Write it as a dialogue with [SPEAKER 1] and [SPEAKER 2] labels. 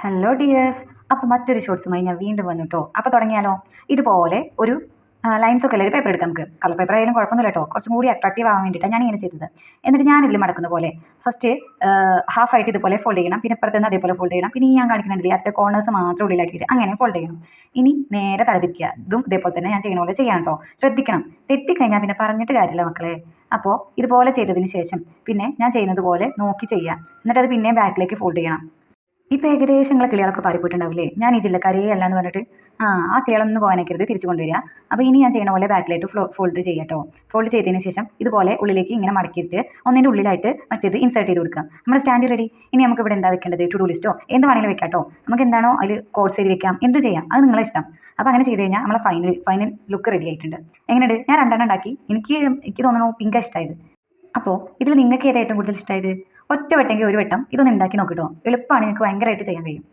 [SPEAKER 1] Hello dears. അപ്പോൾ മറ്റൊരു ഷോർട്സുമായി ഞാൻ വീണ്ടും വന്നു കേട്ടോ. അപ്പോൾ തുടങ്ങിയാലോ? ഇതുപോലെ ഒരു ലൈൻസ് ഒക്കെ ഉള്ള ഒരു പേപ്പർ എടുക്കാം നമുക്ക്. കളർ പേപ്പർ ആയാലും കുഴപ്പമൊന്നുമില്ല കേട്ടോ. കുറച്ചും കൂടി അട്രാക്റ്റീവ് ആവാൻ വേണ്ടിയിട്ടാണ് ഞാൻ ഇങ്ങനെ ചെയ്തത്. എന്നിട്ട് ഞാനിതിൽ മടക്കുന്ന പോലെ ഫസ്റ്റ് ഹാഫ് ആയിട്ട് ഇതുപോലെ ഫോൾഡ് ചെയ്യണം. പിന്നെ ഇപ്പുറത്ത് നിന്ന് അതേപോലെ ഫോൾഡ് ചെയ്യണം. പിന്നെ ഈ ഞാൻ കാണിക്കുന്നുണ്ടല്ലേ അറ്റ കോർണേഴ്സ് മാത്രം ഉള്ളിലാക്കിയിട്ട് അങ്ങനെ ഫോൾഡ് ചെയ്യണം. ഇനി നേരെ തലതിരിക്കുക. ഇതും ഇതേപോലെ തന്നെ ഞാൻ ചെയ്യുന്ന പോലെ ചെയ്യാം കേട്ടോ. ശ്രദ്ധിക്കണം, തെറ്റിക്കഴിഞ്ഞാൽ പിന്നെ പറഞ്ഞിട്ട് കാര്യമില്ല മക്കളെ. അപ്പോൾ ഇതുപോലെ ചെയ്തതിന് ശേഷം പിന്നെ ഞാൻ ചെയ്യുന്നത് പോലെ നോക്കി ചെയ്യാം. എന്നിട്ട് അത് പിന്നെ ബാക്കിലേക്ക് ഫോൾഡ് ചെയ്യണം. ഇപ്പൊ ഏകദേശം നിങ്ങളെ കിളികളൊക്കെ പാറിപ്പോയിട്ടുണ്ടാവില്ലേ? ഞാൻ ഈ ജില്ലക്കാരിയേ അല്ല എന്ന് പറഞ്ഞിട്ട് ആ കിളികളൊന്നും പോകാനേക്കരുത്, തിരിച്ചു കൊണ്ടുവരിക. അപ്പോൾ ഇനി ഞാൻ ചെയ്യണ പോലെ ബാക്കിലായിട്ട് ഫോൾഡ് ചെയ്യാട്ടോ. ഫോൾഡ് ചെയ്തതിന് ശേഷം ഇതുപോലെ ഉള്ളിലേക്ക് ഇങ്ങനെ മടക്കിയിട്ട് ഒന്നിൻ്റെ ഉള്ളിലായിട്ട് മറ്റേത് ഇൻസേർട്ട് ചെയ്ത് കൊടുക്കാം. നമ്മുടെ സ്റ്റാൻഡ് റെഡി. ഇനി നമുക്ക് ഇവിടെ എന്താ വെക്കേണ്ടത്? ടു ഡു ലിസ്റ്റോ എന്ത് വേണമെങ്കിലും വെക്കാട്ടോ. നമുക്ക് എന്താണോ അതിൽ കോഡ്സ് എഴുതി വെക്കാം, എന്ത് ചെയ്യാം, അത് നിങ്ങളെ ഇഷ്ടം. അപ്പോൾ അങ്ങനെ ചെയ്ത് കഴിഞ്ഞാൽ നമ്മളെ ഫൈനൽ ലുക്ക് റെഡി ആയിട്ടുണ്ട്. എങ്ങനെയുണ്ട്? ഞാൻ രണ്ടെണ്ണം ഉണ്ടാക്കി. എനിക്ക് തോന്നുന്നു പിങ്കാണ് ഇഷ്ടമായത്. അപ്പോൾ ഇതിൽ നിങ്ങൾക്ക് ഏതാ ഏറ്റവും കൂടുതൽ ഇഷ്ടമായത്? ഒറ്റ വട്ടെങ്കിൽ ഒരു വട്ടം ഇതൊന്ന് ഉണ്ടാക്കി നോക്കിട്ടോ. എളുപ്പമാണ്, നിങ്ങൾക്ക് ഭയങ്കരമായിട്ട് ചെയ്യാൻ കഴിയും.